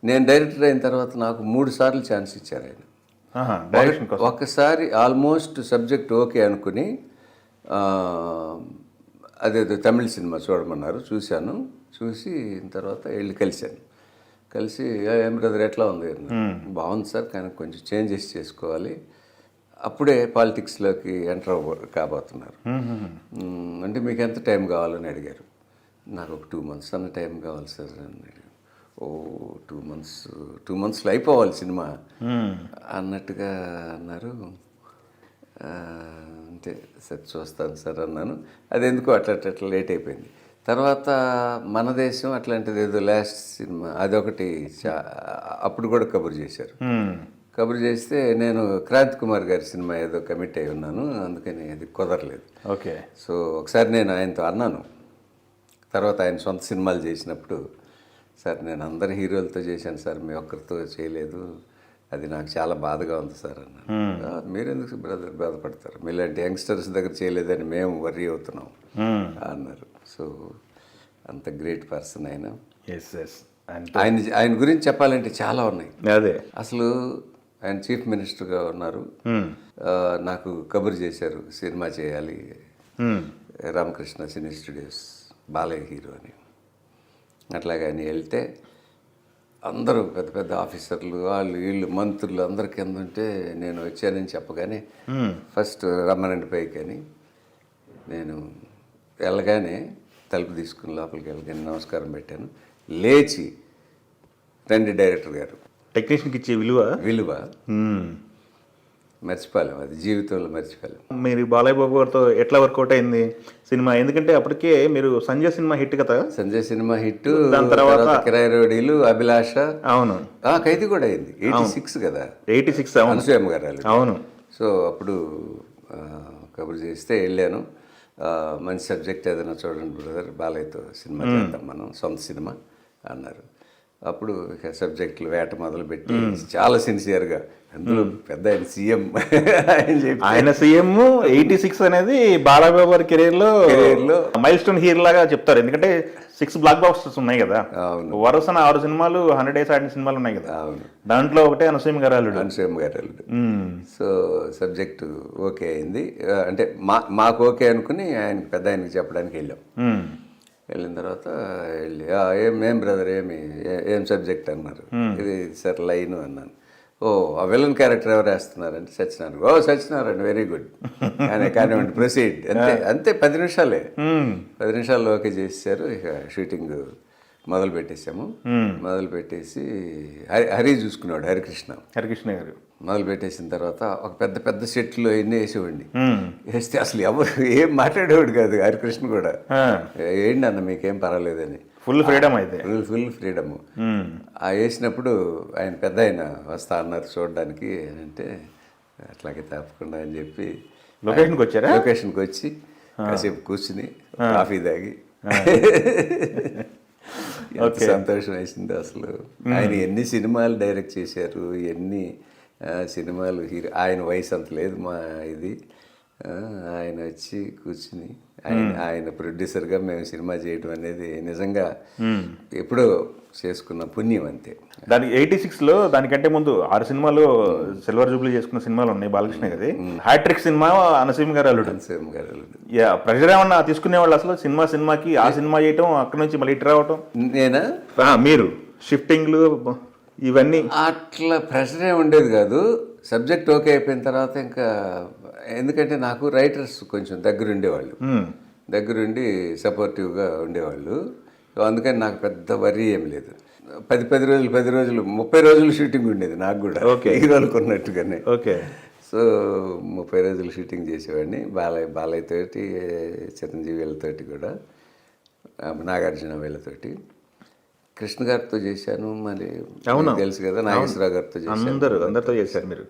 నేను డైరెక్టర్ అయిన తర్వాత నాకు 3 సార్లు ఛాన్స్ ఇచ్చారు ఆయన. డైరెక్షన్ కోసం. ఒక్కసారి ఆల్మోస్ట్ సబ్జెక్ట్ ఓకే అనుకుని అదేదో తమిళ సినిమా చూడమన్నారు, చూశాను. చూసి తర్వాత వెళ్ళి కలిశాను. కలిసి ఏం బ్రదర్ ఎట్లా ఉంది బాగుంది సార్, కానీ కొంచెం చేంజెస్ చేసుకోవాలి, అప్పుడే పాలిటిక్స్లోకి ఎంటర్ కాబోతున్నారు, అంటే మీకు ఎంత టైం కావాలని అడిగారు. నాకు ఒక 2 months అన్న టైం కావాలి సార్ అని అడిగారు. ఓ 2 monthsలో అయిపోవాలి సినిమా అన్నట్టుగా అన్నారు. అంటే సార్ చూస్తాను సార్ అన్నాను. అది ఎందుకో అట్లా లేట్ అయిపోయింది. తర్వాత మన దేశం అట్లాంటిది ఏదో లాస్ట్ సినిమా అదొకటి అప్పుడు కూడా కబురు చేశారు. కబురు చేస్తే నేను క్రాంతి కుమార్ గారి సినిమా ఏదో కమిట్ అయి ఉన్నాను, అందుకని అది కుదరలేదు. ఓకే. సో ఒకసారి నేను ఆయనతో అన్నాను, తర్వాత ఆయన సొంత సినిమాలు చేసినప్పుడు, సార్ నేను అందరి హీరోలతో చేశాను సార్, మీ ఒక్కరితో చేయలేదు, అది నాకు చాలా బాధగా ఉంది సార్ అన్నాను. మీరెందుకు బ్రదర్ బాధపడతారు, మీలాంటి యంగ్స్టర్స్ దగ్గర చేయలేదని మేము వర్రీ అవుతున్నాం అన్నారు. సో అంత గ్రేట్ పర్సన్ ఆయన. ఆయన గురించి చెప్పాలంటే చాలా ఉన్నాయి. అదే అసలు ఆయన చీఫ్ మినిస్టర్గా ఉన్నారు, నాకు కబురు చేశారు సినిమా చేయాలి, రామకృష్ణ సినీ స్టూడియోస్, బాలయ్య హీరో అని. అట్లాగే ఆయన వెళ్తే అందరూ పెద్ద పెద్ద ఆఫీసర్లు వాళ్ళు వీళ్ళు మంత్రులు అందరి కింద ఉంటే నేను వచ్చానని చెప్పగానే ఫస్ట్ రమ్మనండి పైకి అని నేను వెళ్ళగానే తలుపు తీసుకుని లోపలికి వెళ్ళగానే నమస్కారం పెట్టాను. లేచి రండి డైరెక్టర్ గారు. టెక్నీషియన్కి ఇచ్చే విలువ మర్చిపోలేము, అది జీవితంలో మర్చిపోలేము. మీరు బాలయ్య బాబు గారితో ఎట్లా వర్కౌట్ అయింది సినిమా? ఎందుకంటే అప్పటికే మీరు సంజయ్ సినిమా హిట్ కదా. సంజయ్ సినిమా హిట్, దాని తర్వాత కిరాయి రోడీలు, అభిలాష, అవును ఖైదీ కూడా అయింది. 86 కదా, 86 అనసూయమ్మ గారు. అవును. సో అప్పుడు కబురు చేస్తే వెళ్ళాను. మంచి సబ్జెక్ట్ ఏదైనా చూడండి బ్రదర్, బాలయ్యతో సినిమా చేద్దాం మనం, సొంత సినిమా అన్నారు. అప్పుడు ఇక సబ్జెక్టులు వేట మొదలుపెట్టి చాలా సిన్సియర్గా, అందులో పెద్ద ఆయన సీఎం ఆయన సీఎం 86 అనేది బాలయ్య గారి కెరీర్లో మైల్ స్టోన్ హీరో లాగా చెప్తారు. ఎందుకంటే 6 బ్లాక్ బాస్టర్స్ ఉన్నాయి కదా, వరుసన 6 సినిమాలు 100 days ఆడిన సినిమాలు ఉన్నాయి కదా. దాంట్లో ఒకటే అనసూయమ్మ గారు అల్లుడు. సో సబ్జెక్టు ఓకే అయింది. అంటే మాకు ఓకే అనుకుని ఆయనకి పెద్ద ఆయనకి చెప్పడానికి వెళ్ళాం. వెళ్ళిన తర్వాత వెళ్ళి ఏం బ్రదర్ ఏం సబ్జెక్ట్ అన్నారు. ఇది సార్ లైను అన్నాను. ఓ ఆ విలన్ క్యారెక్టర్ ఎవరు వేస్తున్నారంటే సత్యనారాయణ. ఓ సత్యనారాయణ వెరీ గుడ్ కానివ్వండి ప్రొసీడ్. అంతే 10 నిమిషాలే, 10 నిమిషాల్లో ఓకే చేసేసారు. ఇక షూటింగ్ మొదలు పెట్టేసాము. మొదలు పెట్టేసి హరి చూసుకున్నాడు, హరికృష్ణ గారు. మొదలు పెట్టేసిన తర్వాత ఒక పెద్ద పెద్ద సెట్లు ఎన్ని వేసేవాడిని. వేస్తే అసలు ఎవరు ఏం మాట్లాడేవాడు కాదు హరికృష్ణ కూడా. ఏంటి అన్న మీకేం పర్వాలేదని, ఫుల్ ఫ్రీడమ్ అయితే, ఫుల్ ఫ్రీడమ్. ఆ వేసినప్పుడు ఆయన పెద్ద ఆయన వస్తా అన్నారు చూడడానికి అంటే, అట్లాగే తప్పకుండా అని చెప్పి లొకేషన్కి వచ్చి కాసేపు కూర్చుని కాఫీ తాగి సంతోషం వేసింది అసలు. ఆయన ఎన్ని సినిమాలు డైరెక్ట్ చేశారు, ఎన్ని సినిమాలు హీరో, ఆయన వయసు అంత లేదు మా ఇది. ఆయన వచ్చి కూర్చుని ఆయన ప్రొడ్యూసర్గా మేము సినిమా చేయడం అనేది నిజంగా ఎప్పుడో చేసుకున్న పుణ్యం అంతే. దానికి 86లో దానికంటే ముందు 6 సినిమాలు సిల్వర్ జూబ్లీ చేసుకున్న సినిమాలు ఉన్నాయి బాలకృష్ణ గారి. హ్యాట్రిక్ సినిమా అనసూయమ్మ గారు అల్లుడు. ప్రెషర్ ఏమన్నా తీసుకునేవాళ్ళు అసలు సినిమాకి ఆ సినిమా చేయటం, అక్కడ నుంచి మళ్ళీ ఇటు రావటం? నేనా? మీరు షిఫ్టింగ్లు ఇవన్నీ అట్లా ప్రెషర్ ఏమి ఉండేది కాదు. సబ్జెక్ట్ ఓకే అయిపోయిన తర్వాత ఇంకా, ఎందుకంటే నాకు రైటర్స్ కొంచెం దగ్గరుండి సపోర్టివ్గా ఉండేవాళ్ళు. అందుకని నాకు పెద్ద వరీ ఏం లేదు. 10 రోజులు 30 రోజులు షూటింగ్ ఉండేది నాకు కూడా, హీరోలకు ఉన్నట్టుగానే. ఓకే. సో 30 రోజులు షూటింగ్ చేసేవాడిని. బాలయ్య తోటి, చిరంజీవి వీళ్ళతోటి కూడా, నాగార్జున వీళ్ళతోటి, కృష్ణ గారితో చేశాను. మరి తెలుసు కదా, నాగేశ్వరరావు గారితో చేశాను. అందరితో చేశారు మీరు.